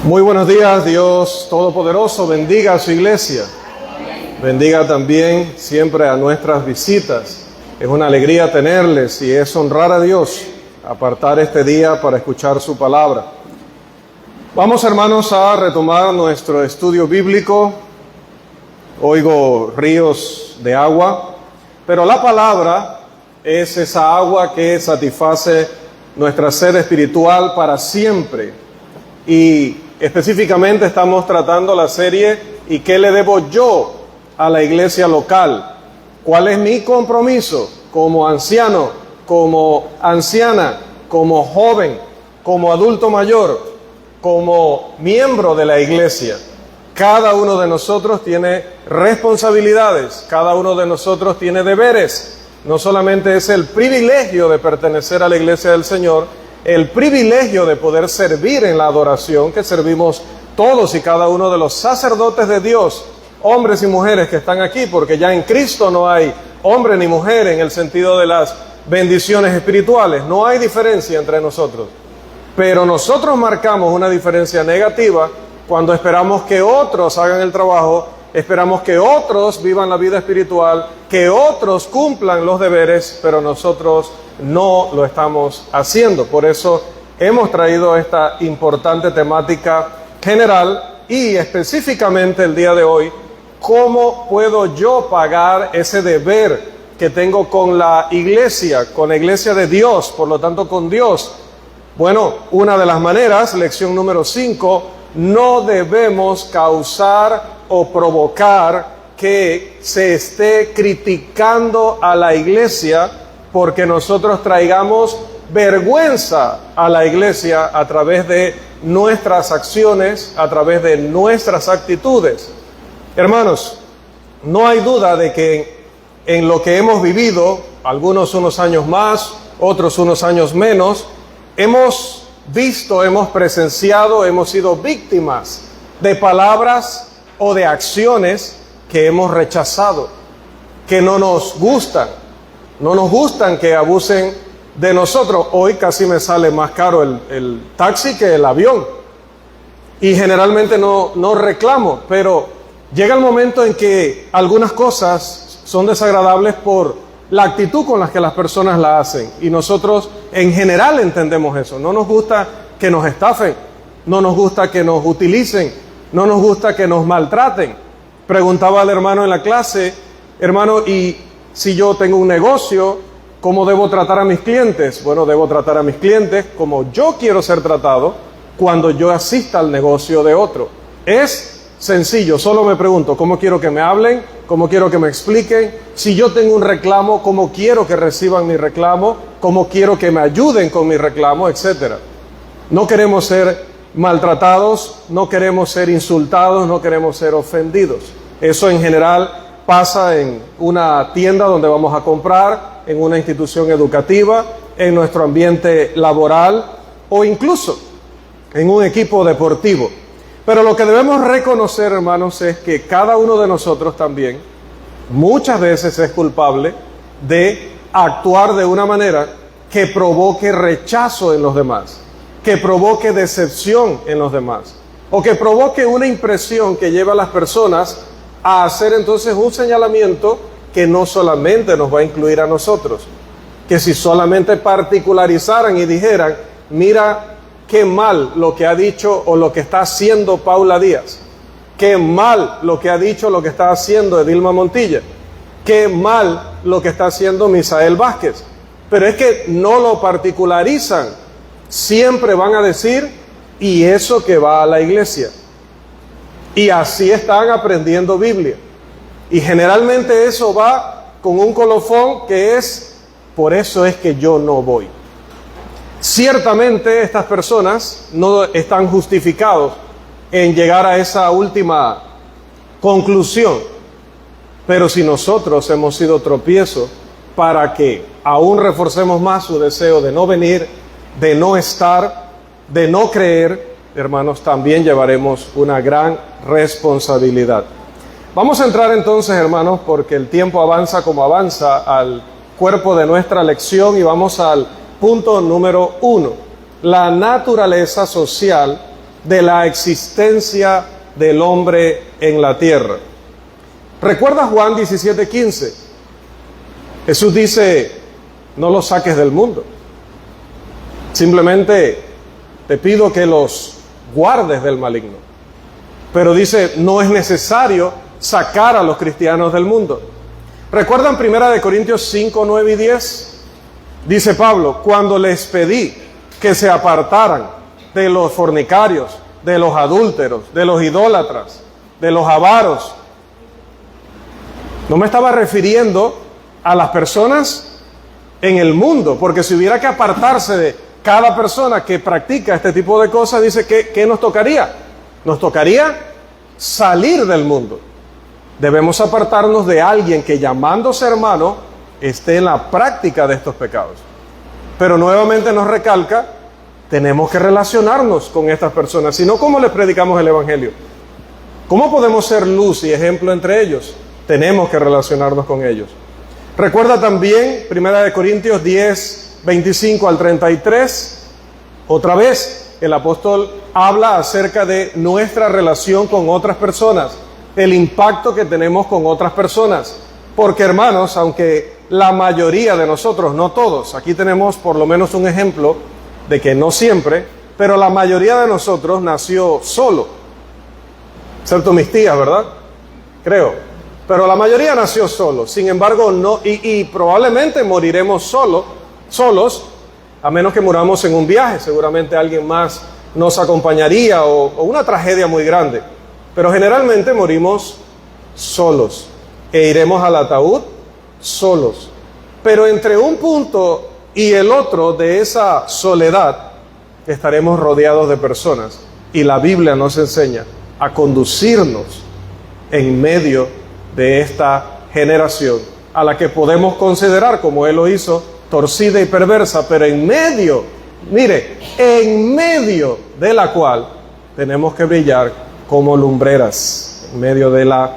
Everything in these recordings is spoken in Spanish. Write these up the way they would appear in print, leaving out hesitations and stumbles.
Muy buenos días, Dios Todopoderoso, bendiga a su iglesia. Bendiga también siempre a nuestras visitas. Es una alegría tenerles y es honrar a Dios, apartar este día para escuchar su palabra. Vamos, hermanos, a retomar nuestro estudio bíblico. Oigo ríos de agua, pero la palabra es esa agua que satisface nuestra sed espiritual para siempre. Y específicamente estamos tratando la serie ¿y qué le debo yo a la iglesia local? ¿Cuál es mi compromiso como anciano, como anciana, como joven, como adulto mayor, como miembro de la iglesia? Cada uno de nosotros tiene responsabilidades, cada uno de nosotros tiene deberes. No solamente es el privilegio de pertenecer a la iglesia del Señor, el privilegio de poder servir en la adoración que servimos todos y cada uno de los sacerdotes de Dios, hombres y mujeres que están aquí, porque ya en Cristo no hay hombre ni mujer en el sentido de las bendiciones espirituales, no hay diferencia entre nosotros. Pero nosotros marcamos una diferencia negativa cuando esperamos que otros hagan el trabajo, esperamos que otros vivan la vida espiritual, que otros cumplan los deberes, pero nosotros no lo estamos haciendo. Por eso hemos traído esta importante temática general y específicamente el día de hoy, ¿cómo puedo yo pagar ese deber que tengo con la iglesia de Dios, por lo tanto con Dios? Bueno, una de las maneras, lección número 5, no debemos causar o provocar que se esté criticando a la iglesia porque nosotros traigamos vergüenza a la iglesia a través de nuestras acciones, a través de nuestras actitudes. Hermanos, no hay duda de que en lo que hemos vivido, algunos unos años más, otros unos años menos, hemos visto, hemos presenciado, hemos sido víctimas de palabras o de acciones que hemos rechazado, que no nos gustan. No nos gustan que abusen de nosotros. Hoy casi me sale más caro el taxi que el avión. Y generalmente no reclamo, pero llega el momento en que algunas cosas son desagradables por la actitud con la que las personas la hacen. Y nosotros en general entendemos eso. No nos gusta que nos estafen, no nos gusta que nos utilicen, no nos gusta que nos maltraten. Preguntaba al hermano en la clase, hermano, y si yo tengo un negocio, ¿cómo debo tratar a mis clientes? Bueno, debo tratar a mis clientes como yo quiero ser tratado cuando yo asista al negocio de otro. Es sencillo, solo me pregunto, ¿cómo quiero que me hablen? ¿Cómo quiero que me expliquen? Si yo tengo un reclamo, ¿cómo quiero que reciban mi reclamo? ¿Cómo quiero que me ayuden con mi reclamo? Etcétera. No queremos ser maltratados, no queremos ser insultados, no queremos ser ofendidos. Eso en general pasa en una tienda donde vamos a comprar, en una institución educativa, en nuestro ambiente laboral o incluso en un equipo deportivo. Pero lo que debemos reconocer, hermanos, es que cada uno de nosotros también muchas veces es culpable de actuar de una manera que provoque rechazo en los demás, que provoque decepción en los demás, o que provoque una impresión que lleve a las personas a hacer entonces un señalamiento que no solamente nos va a incluir a nosotros, que si solamente particularizaran y dijeran, mira qué mal lo que ha dicho o lo que está haciendo Paula Díaz, qué mal lo que ha dicho, lo que está haciendo Edilma Montilla, qué mal lo que está haciendo Misael Vázquez, pero es que no lo particularizan, siempre van a decir, y eso que va a la iglesia. Y así están aprendiendo Biblia. Y generalmente eso va con un colofón que es, por eso es que yo no voy. Ciertamente estas personas no están justificados en llegar a esa última conclusión. Pero si nosotros hemos sido tropiezo para que aún reforcemos más su deseo de no venir, de no estar, de no creer, hermanos, también llevaremos una gran responsabilidad. Vamos a entrar entonces, hermanos, porque el tiempo avanza como avanza, al cuerpo de nuestra lección y vamos al punto número 1. La naturaleza social de la existencia del hombre en la tierra. ¿Recuerda Juan 17:15? Jesús dice, no los saques del mundo. Simplemente te pido que los guardes del maligno. Pero dice, no es necesario sacar a los cristianos del mundo. ¿Recuerdan 1 Corintios 5, 9 y 10? Dice Pablo, cuando les pedí que se apartaran de los fornicarios, de los adúlteros, de los idólatras, de los avaros, no me estaba refiriendo a las personas en el mundo, porque si hubiera que apartarse de cada persona que practica este tipo de cosas, dice que ¿qué nos tocaría? Nos tocaría salir del mundo. Debemos apartarnos de alguien que, llamándose hermano, esté en la práctica de estos pecados. Pero nuevamente nos recalca, tenemos que relacionarnos con estas personas, si no, ¿cómo les predicamos el Evangelio? ¿Cómo podemos ser luz y ejemplo entre ellos? Tenemos que relacionarnos con ellos. Recuerda también 1 Corintios 10, 25 al 33, otra vez el apóstol habla acerca de nuestra relación con otras personas, el impacto que tenemos con otras personas. Porque, hermanos, aunque la mayoría de nosotros, no todos, aquí tenemos por lo menos un ejemplo de que no siempre, pero la mayoría de nosotros nació solo, excepto mis tías, ¿verdad? Creo. Pero la mayoría nació solo. Sin embargo, no, y probablemente moriremos solos, a menos que muramos en un viaje. Seguramente alguien más nos acompañaría o una tragedia muy grande. Pero generalmente morimos solos e iremos al ataúd solos. Pero entre un punto y el otro de esa soledad estaremos rodeados de personas. Y la Biblia nos enseña a conducirnos en medio de esta generación, a la que podemos considerar, como Él lo hizo, torcida y perversa, pero en medio, mire, en medio de la cual tenemos que brillar como lumbreras, en medio de la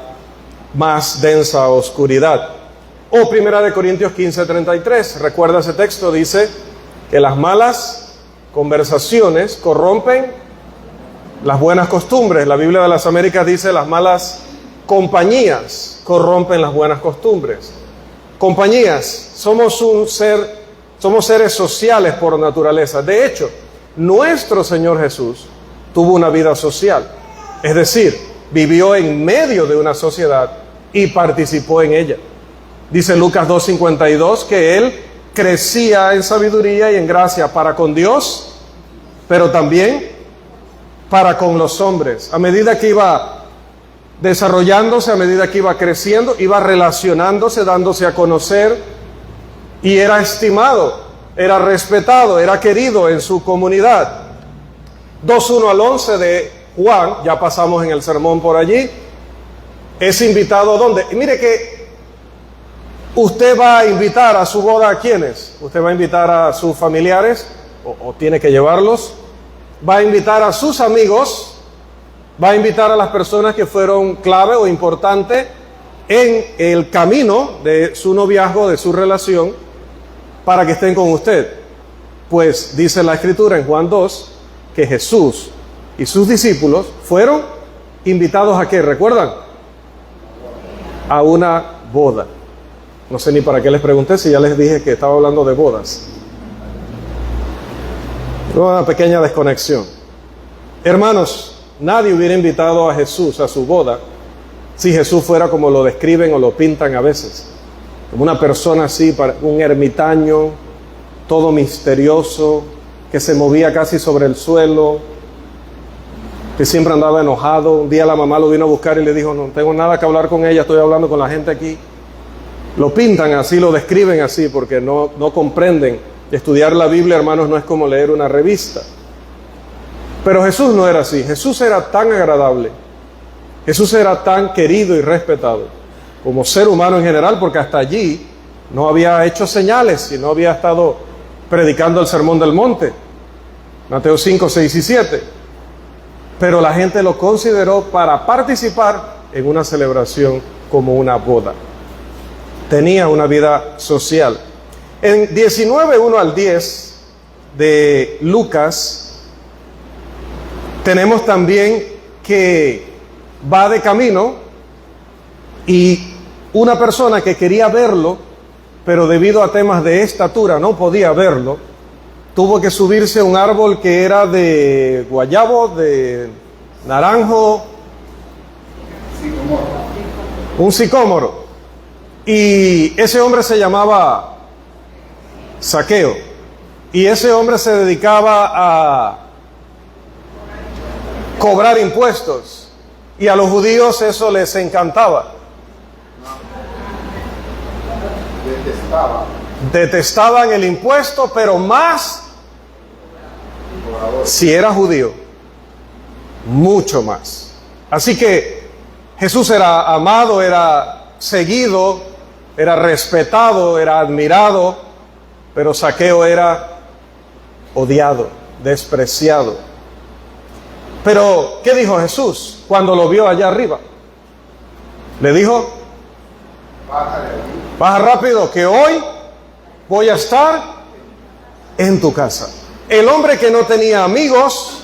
más densa oscuridad. O 1 Corintios 15, 33, recuerda ese texto, dice que las malas conversaciones corrompen las buenas costumbres. La Biblia de las Américas dice las malas compañías corrompen las buenas costumbres. Compañías, somos seres sociales por naturaleza. De hecho, nuestro Señor Jesús tuvo una vida social, es decir, vivió en medio de una sociedad y participó en ella. Dice Lucas 2:52 que Él crecía en sabiduría y en gracia para con Dios, pero también para con los hombres. A medida que iba desarrollándose, a medida que iba creciendo, iba relacionándose, dándose a conocer, y era estimado, era respetado, era querido en su comunidad. 2:1 al 11 de Juan, ya pasamos en el sermón por allí, es invitado ¿dónde? Y mire que usted va a invitar a su boda, ¿a quiénes? Usted va a invitar a sus familiares, o tiene que llevarlos, va a invitar a sus amigos, va a invitar a las personas que fueron clave o importante en el camino de su noviazgo, de su relación, para que estén con usted. Pues dice la Escritura en Juan 2 que Jesús y sus discípulos fueron invitados ¿a qué? ¿Recuerdan? A una boda. No sé ni para qué les pregunté si ya les dije que estaba hablando de bodas. Una pequeña desconexión. Hermanos, nadie hubiera invitado a Jesús a su boda si Jesús fuera como lo describen o lo pintan a veces, como una persona así, un ermitaño, todo misterioso, que se movía casi sobre el suelo, que siempre andaba enojado. Un día la mamá lo vino a buscar y le dijo, no tengo nada que hablar con ella, estoy hablando con la gente aquí. Lo pintan así, lo describen así, porque no comprenden. Estudiar la Biblia, hermanos, no es como leer una revista. Pero Jesús no era así. Jesús era tan agradable, Jesús era tan querido y respetado como ser humano en general, porque hasta allí no había hecho señales y no había estado predicando el Sermón del Monte, Mateo 5, 6 y 7. Pero la gente lo consideró para participar en una celebración como una boda. Tenía una vida social. En 19, 1 al 10 de Lucas, Tenemos también que va de camino y una persona que quería verlo, pero debido a temas de estatura no podía verlo, tuvo que subirse a un árbol que era de guayabo, de naranjo, un sicómoro. Y ese hombre se llamaba Zaqueo. Y ese hombre se dedicaba a cobrar impuestos. Y a los judíos eso les encantaba. Detestaban el impuesto, pero más si era judío, mucho más. Así que Jesús era amado, era seguido, era respetado, era admirado, pero Zaqueo era odiado, despreciado. Pero, ¿qué dijo Jesús cuando lo vio allá arriba? Le dijo: baja rápido, que hoy voy a estar en tu casa. El hombre que no tenía amigos,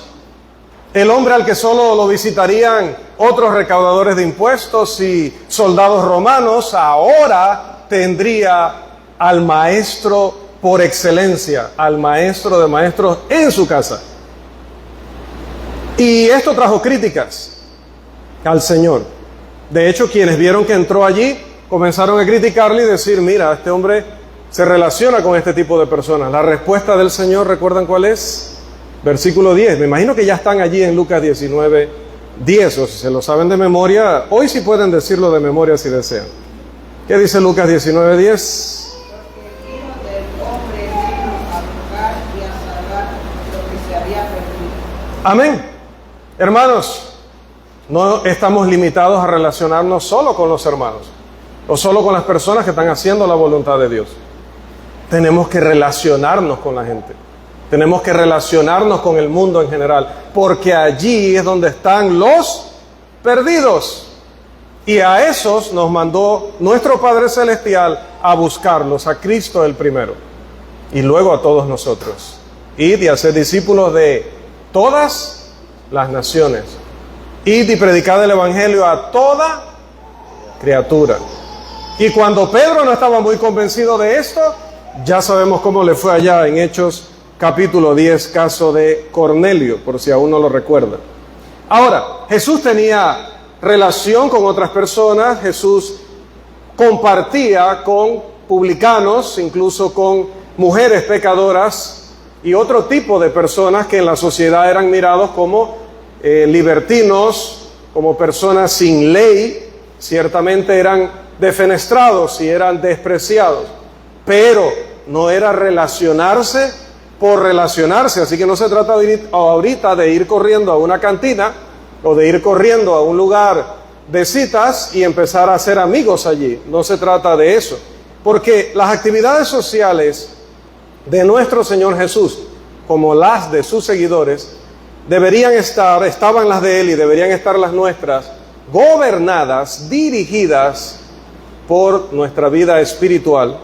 el hombre al que solo lo visitarían otros recaudadores de impuestos y soldados romanos, ahora tendría al maestro por excelencia, al maestro de maestros en su casa. Y esto trajo críticas al Señor. De hecho, quienes vieron que entró allí comenzaron a criticarle y decir: mira, este hombre se relaciona con este tipo de personas. La respuesta del Señor, ¿recuerdan cuál es? Versículo 10. Me imagino que ya están allí en Lucas 19, 10, o si se lo saben de memoria, hoy sí pueden decirlo de memoria si desean. ¿Qué dice Lucas 19, 10? Amén. Hermanos, no estamos limitados a relacionarnos solo con los hermanos o solo con las personas que están haciendo la voluntad de Dios. Tenemos que relacionarnos con la gente. Tenemos que relacionarnos con el mundo en general, porque allí es donde están los perdidos. Y a esos nos mandó nuestro Padre Celestial a buscarlos, a Cristo el primero, y luego a todos nosotros. Id y hacer discípulos de todas las naciones. Id y predicad el Evangelio a toda criatura. Y cuando Pedro no estaba muy convencido de esto, ya sabemos cómo le fue allá en Hechos capítulo 10, caso de Cornelio, por si aún no lo recuerda. Ahora, Jesús tenía relación con otras personas. Jesús compartía con publicanos, incluso con mujeres pecadoras y otro tipo de personas que en la sociedad eran mirados como libertinos, como personas sin ley. Ciertamente eran defenestrados y eran despreciados, pero no era relacionarse por relacionarse. Así que no se trata ahorita de ir corriendo a una cantina o de ir corriendo a un lugar de citas y empezar a hacer amigos allí. No se trata de eso, porque las actividades sociales de nuestro Señor Jesús, como las de sus seguidores, estaban las de Él y deberían estar las nuestras, gobernadas, dirigidas por nuestra vida espiritual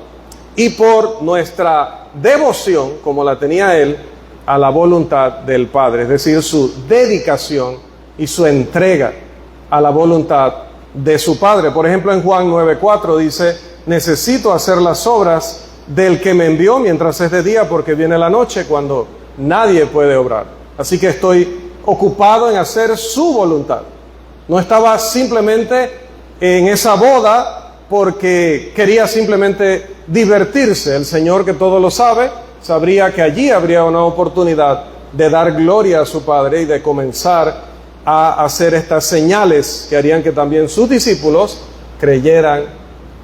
y por nuestra devoción, como la tenía Él, a la voluntad del Padre, es decir, su dedicación y su entrega a la voluntad de su Padre. Por ejemplo, en Juan 9:4 dice: necesito hacer las obras del que me envió mientras es de día, porque viene la noche cuando nadie puede obrar. Así que estoy ocupado en hacer su voluntad. No estaba simplemente en esa boda porque quería simplemente divertirse. El Señor, que todo lo sabe, sabría que allí habría una oportunidad de dar gloria a su Padre y de comenzar a hacer estas señales que harían que también sus discípulos creyeran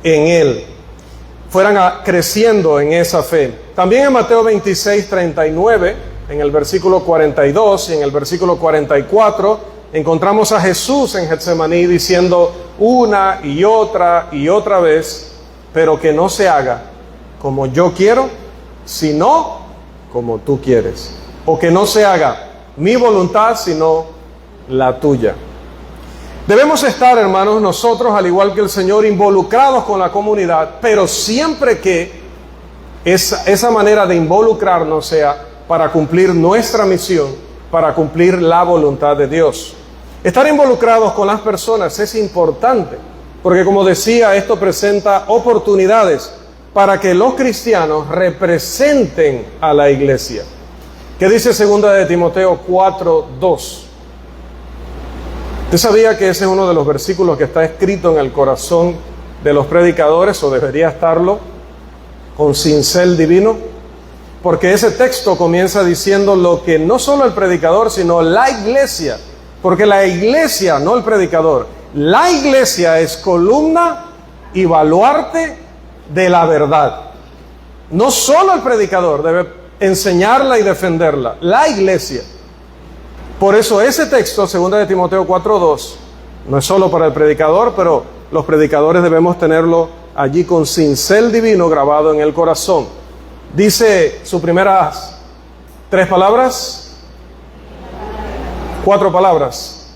en Él, fueran creciendo en esa fe. También en Mateo 26:39, en el versículo 42 y en el versículo 44, encontramos a Jesús en Getsemaní diciendo una y otra vez: pero que no se haga como yo quiero, sino como tú quieres. O que no se haga mi voluntad, sino la tuya. Debemos estar, hermanos, nosotros, al igual que el Señor, involucrados con la comunidad, pero siempre que esa manera de involucrarnos sea para cumplir nuestra misión para cumplir la voluntad de Dios. Estar involucrados con las personas es importante, porque como decía, esto presenta oportunidades para que los cristianos representen a la iglesia. ¿Qué dice 2 de Timoteo 4:2? ¿Usted sabía que ese es uno de los versículos que está escrito en el corazón de los predicadores, o debería estarlo, con cincel divino? Porque ese texto comienza diciendo lo que no solo el predicador, sino la iglesia, porque la iglesia, no el predicador, la iglesia es columna y baluarte de la verdad. No solo el predicador debe enseñarla y defenderla, la iglesia. Por eso ese texto, 2 de Timoteo 4:2, no es solo para el predicador, pero los predicadores debemos tenerlo allí con cincel divino grabado en el corazón. Dice sus primeras 3 palabras, 4 palabras.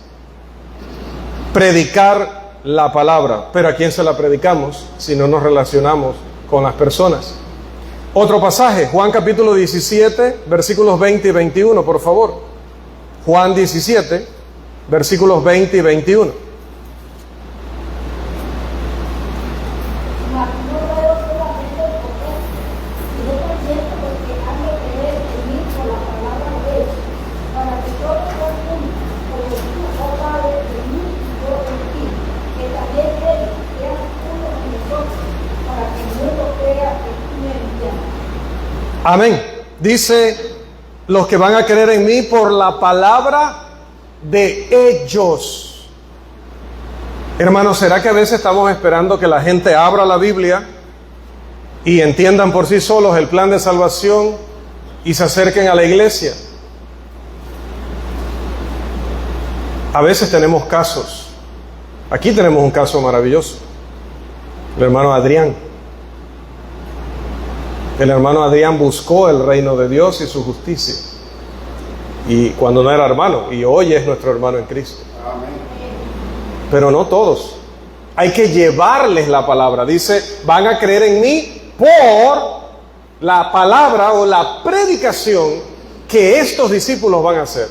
Predicar la palabra. Pero ¿a quién se la predicamos si no nos relacionamos con las personas? Otro pasaje, Juan capítulo 17, versículos 20 y 21, por favor. Juan 17, versículos 20 y 21. Amén. Dice, los que van a creer en mí por la palabra de ellos. Hermanos, ¿será que a veces estamos esperando que la gente abra la Biblia y entiendan por sí solos el plan de salvación y se acerquen a la iglesia? A veces tenemos casos. Aquí tenemos un caso maravilloso. El hermano Adrián. El hermano Adrián buscó el reino de Dios y su justicia. Y cuando no era hermano, y hoy es nuestro hermano en Cristo. Amén. Pero no todos. Hay que llevarles la palabra. Dice, van a creer en mí por la palabra o la predicación que estos discípulos van a hacer.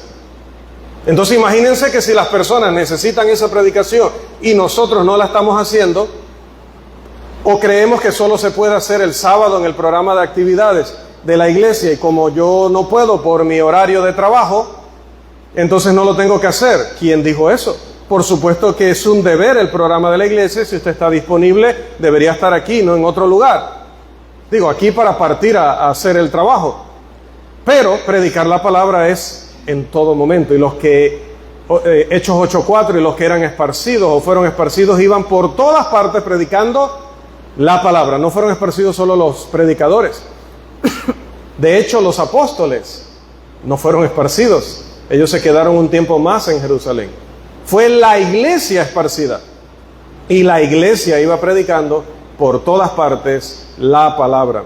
Entonces imagínense que si las personas necesitan esa predicación y nosotros no la estamos haciendo, o creemos que solo se puede hacer el sábado en el programa de actividades de la iglesia, y como yo no puedo por mi horario de trabajo, entonces no lo tengo que hacer. ¿Quién dijo eso? Por supuesto que es un deber el programa de la iglesia. Si usted está disponible, debería estar aquí, no en otro lugar. Digo, aquí para partir a hacer el trabajo. Pero predicar la palabra es en todo momento. Y los que, Hechos 8:4, y los que eran esparcidos o fueron esparcidos, iban por todas partes predicando la palabra. No fueron esparcidos solo los predicadores. De hecho, los apóstoles no fueron esparcidos. Ellos se quedaron un tiempo más en Jerusalén. Fue la iglesia esparcida. Y la iglesia iba predicando por todas partes la palabra.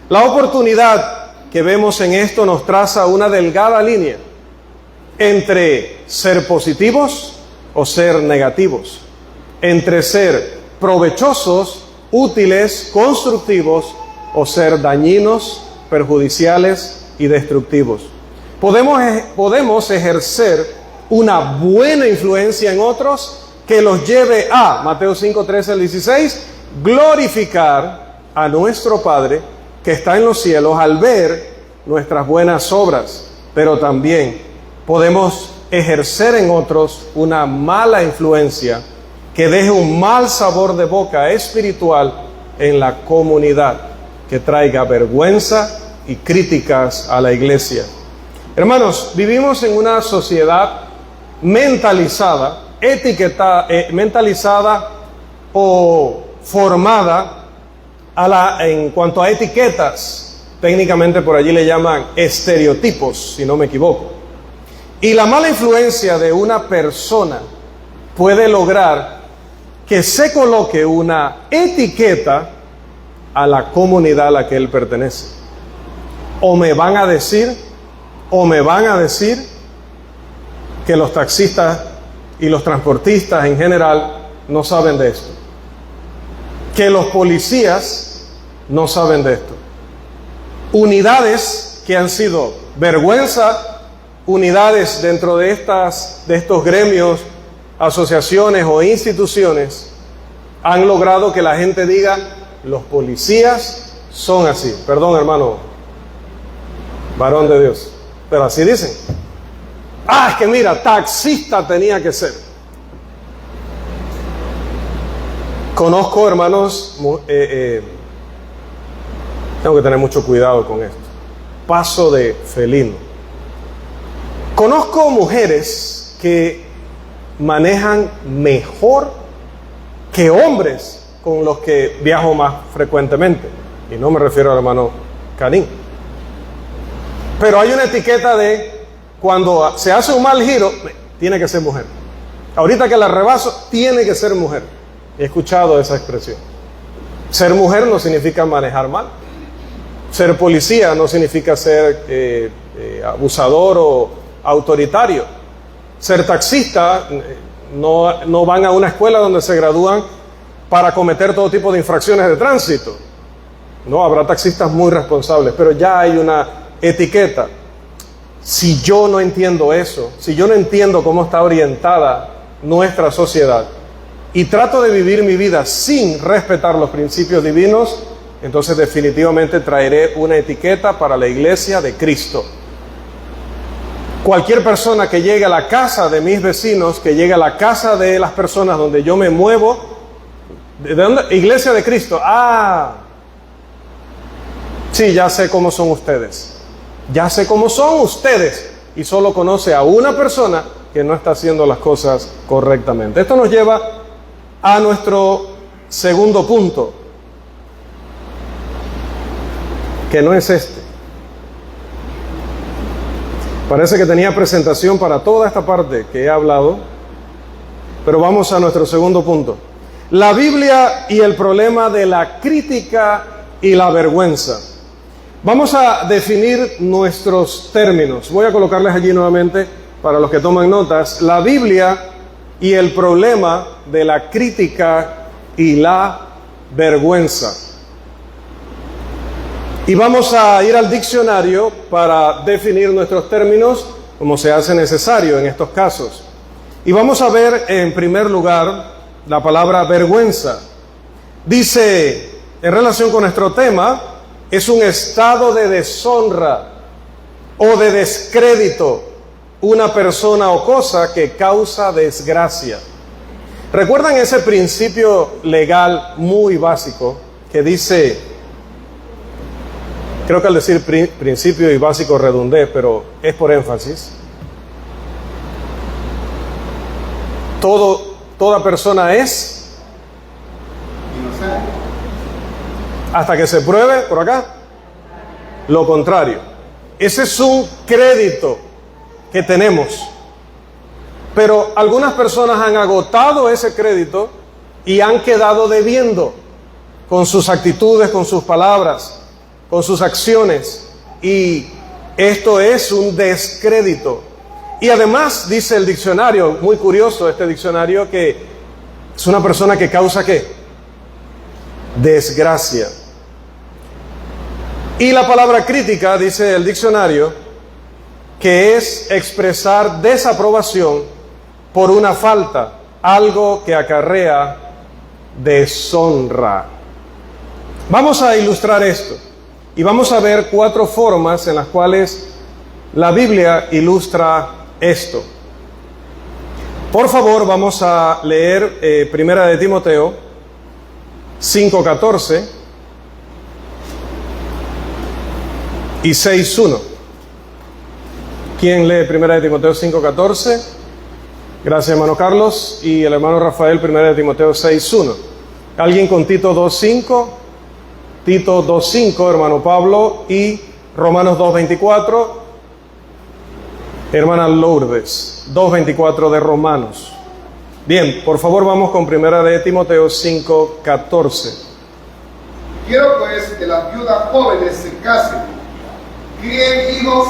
La oportunidad que vemos en esto nos traza una delgada línea entre ser positivos o ser negativos, entre ser provechosos, útiles, constructivos, o ser dañinos, perjudiciales y destructivos. Podemos ejercer una buena influencia en otros que los lleve a, Mateo 5:13-16, glorificar a nuestro Padre que está en los cielos al ver nuestras buenas obras. Pero también podemos ejercer en otros una mala influencia que deje un mal sabor de boca espiritual en la comunidad, que traiga vergüenza y críticas a la iglesia. Hermanos, vivimos en una sociedad mentalizada, mentalizada o formada en cuanto a etiquetas. Técnicamente por allí le llaman estereotipos, si no me equivoco. Y la mala influencia de una persona puede lograr que se coloque una etiqueta a la comunidad a la que él pertenece. O me van a decir que los taxistas y los transportistas en general no saben de esto, que los policías no saben de esto. Unidades que han sido vergüenza, unidades dentro de estos gremios, asociaciones o instituciones han logrado que la gente diga, los policías son así. Perdón, hermano, varón de Dios, pero así dicen. Es que mira, taxista tenía que ser. Conozco, hermanos, tengo que tener mucho cuidado con esto. Paso de felino. Conozco mujeres que manejan mejor que hombres con los que viajo más frecuentemente. Y no me refiero al hermano Canín. Pero hay una etiqueta de cuando se hace un mal giro, tiene que ser mujer. Ahorita que la rebaso, tiene que ser mujer. He escuchado esa expresión. Ser mujer no significa manejar mal. Ser policía no significa ser abusador o autoritario. Ser taxista, no van a una escuela donde se gradúan para cometer todo tipo de infracciones de tránsito. No, habrá taxistas muy responsables, pero ya hay una etiqueta. Si yo no entiendo eso, si yo no entiendo cómo está orientada nuestra sociedad y trato de vivir mi vida sin respetar los principios divinos, entonces definitivamente traeré una etiqueta para la iglesia de Cristo. Cualquier persona que llegue a la casa de mis vecinos, que llegue a la casa de las personas donde yo me muevo, ¿de dónde? Iglesia de Cristo. Sí, ya sé cómo son ustedes. Ya sé cómo son ustedes. Y solo conoce a una persona que no está haciendo las cosas correctamente. Esto nos lleva a nuestro segundo punto, que no es este. Parece que tenía presentación para toda esta parte que he hablado, pero vamos a nuestro segundo punto. La Biblia y el problema de la crítica y la vergüenza. Vamos a definir nuestros términos. Voy a colocarles allí nuevamente para los que toman notas. La Biblia y el problema de la crítica y la vergüenza. Y vamos a ir al diccionario para definir nuestros términos como se hace necesario en estos casos. Y vamos a ver en primer lugar la palabra vergüenza. Dice, en relación con nuestro tema, es un estado de deshonra o de descrédito, una persona o cosa que causa desgracia. ¿Recuerdan ese principio legal muy básico que dice... Creo que al decir principio y básico redundé, pero es por énfasis. Toda persona es inocente hasta que se pruebe, por acá, lo contrario. Ese es un crédito que tenemos. Pero algunas personas han agotado ese crédito y han quedado debiendo con sus actitudes, con sus palabras, con sus acciones, y esto es un descrédito. Y además dice el diccionario, muy curioso este diccionario, que es una persona que causa ¿qué? Desgracia. Y la palabra crítica, dice el diccionario, que es expresar desaprobación por una falta, algo que acarrea deshonra. Vamos a ilustrar esto. Y vamos a ver 4 formas en las cuales la Biblia ilustra esto. Por favor, vamos a leer Primera de Timoteo 5:14 y 6:1. ¿Quién lee Primera de Timoteo 5:14? Gracias, hermano Carlos. Y el hermano Rafael, Primera de Timoteo 6:1. ¿Alguien con Tito 2:5? Tito 2:5, hermano Pablo, y Romanos 2:24, hermana Lourdes, 2:24 de Romanos. Bien, por favor vamos con Primera de Timoteo 5:14. Quiero pues que las viudas jóvenes se casen, críen hijos,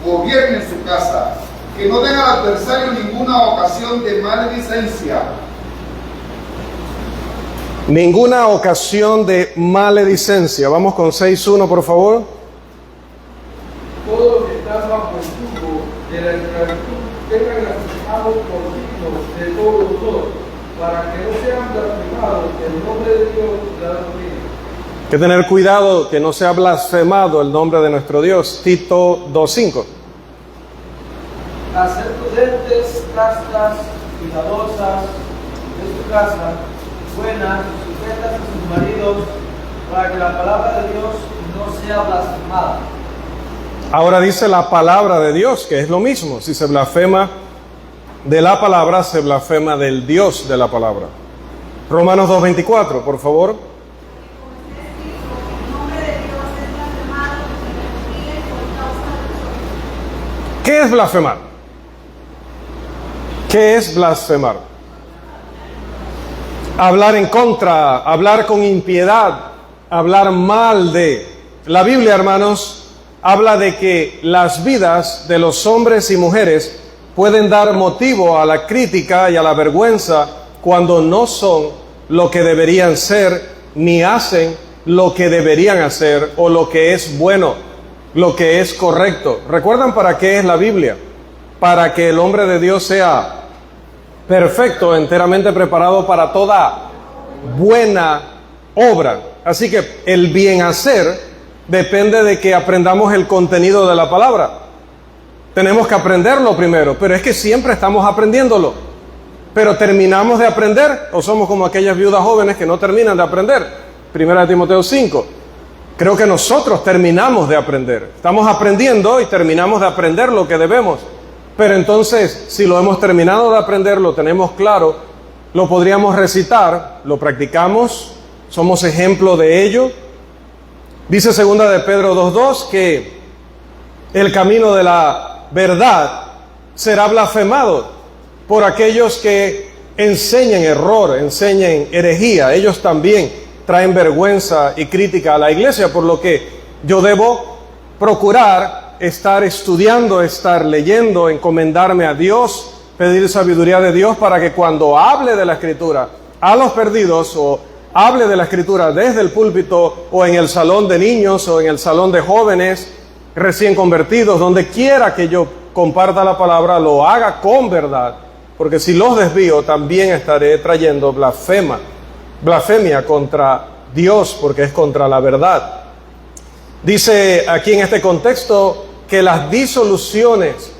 gobiernen su casa, que no den al adversario ninguna ocasión de maledicencia. Ninguna ocasión de maledicencia. Vamos con 6:1, por favor. Todos están bajo el yugo de la para que no sean blasfemados el nombre de Dios y la doctrina. Hay que tener cuidado que no sea blasfemado el nombre de nuestro Dios. Tito 2:5. A ser prudentes, castas, cuidadosas de su casa, buenas, sujetas a sus maridos, para que la palabra de Dios no sea blasfemada. Ahora dice la palabra de Dios, que es lo mismo. Si se blasfema de la palabra, se blasfema del Dios de la palabra. Romanos 2:24, por favor. ¿Qué es blasfemar? ¿Qué es blasfemar? Hablar en contra, hablar con impiedad, hablar mal de. La Biblia, hermanos, habla de que las vidas de los hombres y mujeres pueden dar motivo a la crítica y a la vergüenza cuando no son lo que deberían ser, ni hacen lo que deberían hacer o lo que es bueno, lo que es correcto. ¿Recuerdan para qué es la Biblia? Para que el hombre de Dios sea perfecto, enteramente preparado para toda buena obra. Así que el bien hacer depende de que aprendamos el contenido de la palabra. Tenemos que aprenderlo primero, pero es que siempre estamos aprendiéndolo. Pero ¿terminamos de aprender o somos como aquellas viudas jóvenes que no terminan de aprender? 1 Timoteo 5. Creo que nosotros terminamos de aprender. Estamos aprendiendo y terminamos de aprender lo que debemos. Pero entonces, si lo hemos terminado de aprender, lo tenemos claro, lo podríamos recitar, lo practicamos, somos ejemplo de ello. Dice 2 de Pedro 2:2 que el camino de la verdad será blasfemado por aquellos que enseñen error, enseñen herejía. Ellos también traen vergüenza y crítica a la iglesia, por lo que yo debo procurar estar estudiando, estar leyendo, encomendarme a Dios, pedir sabiduría de Dios para que cuando hable de la Escritura a los perdidos o hable de la Escritura desde el púlpito o en el salón de niños o en el salón de jóvenes recién convertidos, donde quiera que yo comparta la palabra, lo haga con verdad, porque si los desvío también estaré trayendo blasfemia contra Dios, porque es contra la verdad. Dice aquí en este contexto que las disoluciones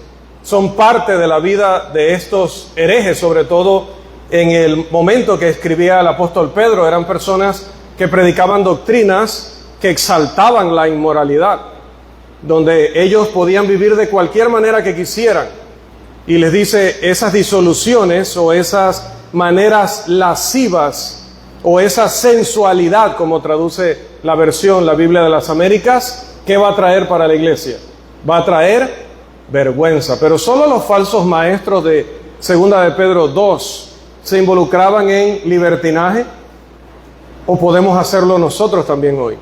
son parte de la vida de estos herejes, sobre todo en el momento que escribía el apóstol Pedro. Eran personas que predicaban doctrinas que exaltaban la inmoralidad, donde ellos podían vivir de cualquier manera que quisieran. Y les dice, esas disoluciones o esas maneras lascivas o esa sensualidad, como traduce la versión, la Biblia de las Américas, ¿qué va a traer para la iglesia? Va a traer vergüenza. Pero solo los falsos maestros de 2 de Pedro 2 se involucraban en libertinaje, o podemos hacerlo nosotros también hoy.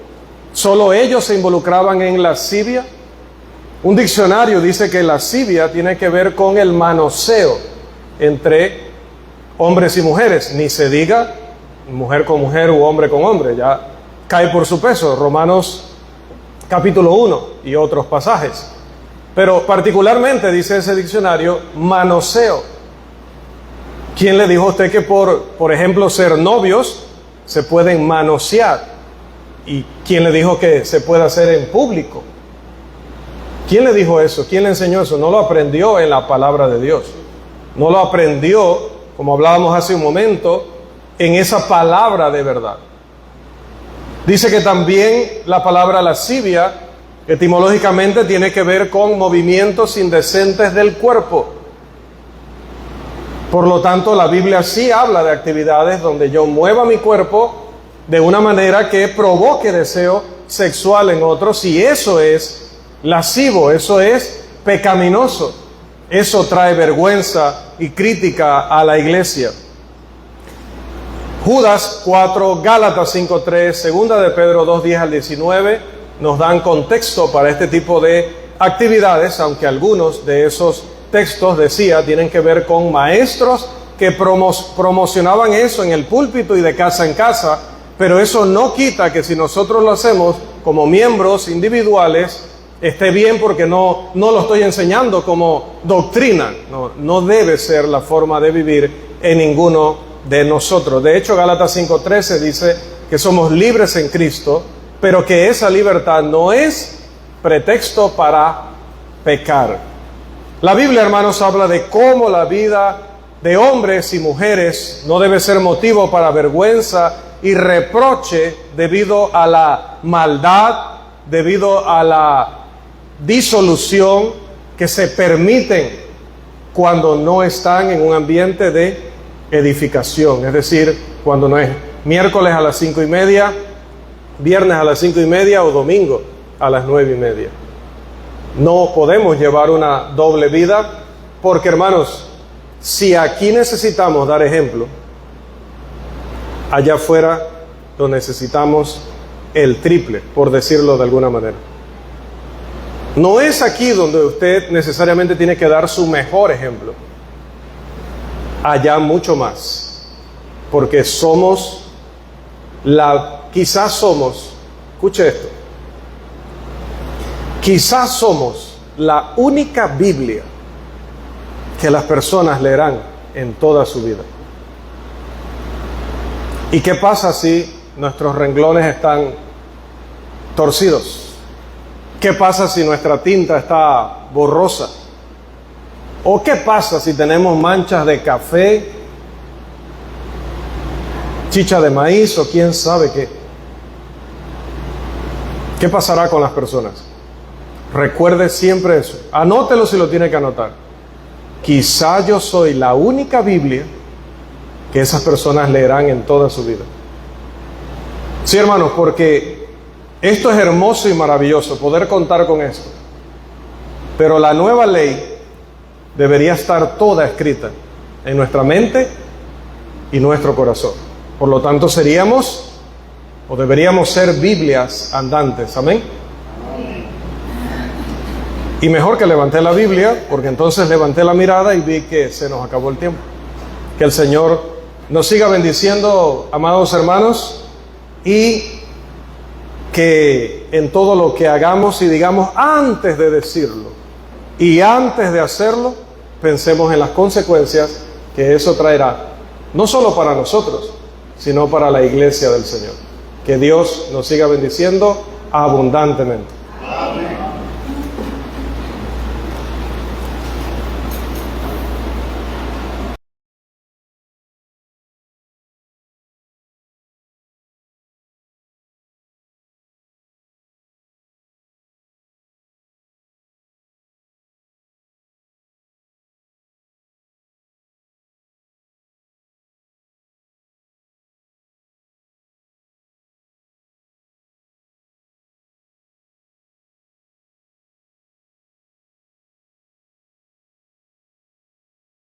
Solo ellos se involucraban en lascivia. Un diccionario dice que lascivia tiene que ver con el manoseo entre hombres y mujeres, ni se diga mujer con mujer u hombre con hombre, ya cae por su peso, Romanos capítulo 1 y otros pasajes. Pero particularmente dice ese diccionario, manoseo. ¿Quién le dijo a usted que por ejemplo, ser novios se pueden manosear? ¿Y quién le dijo que se puede hacer en público? ¿Quién le dijo eso? ¿Quién le enseñó eso? No lo aprendió en la palabra de Dios. No lo aprendió, como hablábamos hace un momento, en esa palabra de verdad. Dice que también la palabra lascivia, etimológicamente, tiene que ver con movimientos indecentes del cuerpo. Por lo tanto, la Biblia sí habla de actividades donde yo mueva mi cuerpo de una manera que provoque deseo sexual en otros, y eso es lascivo, eso es pecaminoso. Eso trae vergüenza y crítica a la iglesia. Judas 4, Gálatas 5:3, 2 de Pedro 2:10 al 19 nos dan contexto para este tipo de actividades, aunque algunos de esos textos, decía, tienen que ver con maestros que promocionaban eso en el púlpito y de casa en casa, pero eso no quita que si nosotros lo hacemos como miembros individuales, esté bien, porque no lo estoy enseñando como doctrina. No debe ser la forma de vivir en ninguno de nosotros. De hecho, Gálatas 5:13 dice que somos libres en Cristo, pero que esa libertad no es pretexto para pecar. La Biblia, hermanos, habla de cómo la vida de hombres y mujeres no debe ser motivo para vergüenza y reproche debido a la maldad, debido a la disolución que se permiten cuando no están en un ambiente de edificación. Es decir, cuando no es miércoles a las 5:30, viernes a las 5:30 o domingo a las 9:30. No podemos llevar una doble vida porque, hermanos, si aquí necesitamos dar ejemplo, allá afuera lo necesitamos el triple, por decirlo de alguna manera. No es aquí donde usted necesariamente tiene que dar su mejor ejemplo. Allá mucho más. Porque escuche esto, quizás somos la única Biblia que las personas leerán en toda su vida. ¿Y qué pasa si nuestros renglones están torcidos? ¿Qué pasa si nuestra tinta está borrosa? ¿O qué pasa si tenemos manchas de café, chicha de maíz o quién sabe qué? ¿Qué pasará con las personas? Recuerde siempre eso. Anótelo si lo tiene que anotar. Quizá yo soy la única Biblia que esas personas leerán en toda su vida. Sí, hermanos, porque esto es hermoso y maravilloso, poder contar con esto. Pero la nueva ley debería estar toda escrita en nuestra mente y nuestro corazón. Por lo tanto, deberíamos ser Biblias andantes. ¿Amén? Y mejor que levanté la Biblia, porque entonces levanté la mirada y vi que se nos acabó el tiempo. Que el Señor nos siga bendiciendo, amados hermanos, y que en todo lo que hagamos y digamos, antes de decirlo y antes de hacerlo, pensemos en las consecuencias que eso traerá, no solo para nosotros, sino para la iglesia del Señor. Que Dios nos siga bendiciendo abundantemente.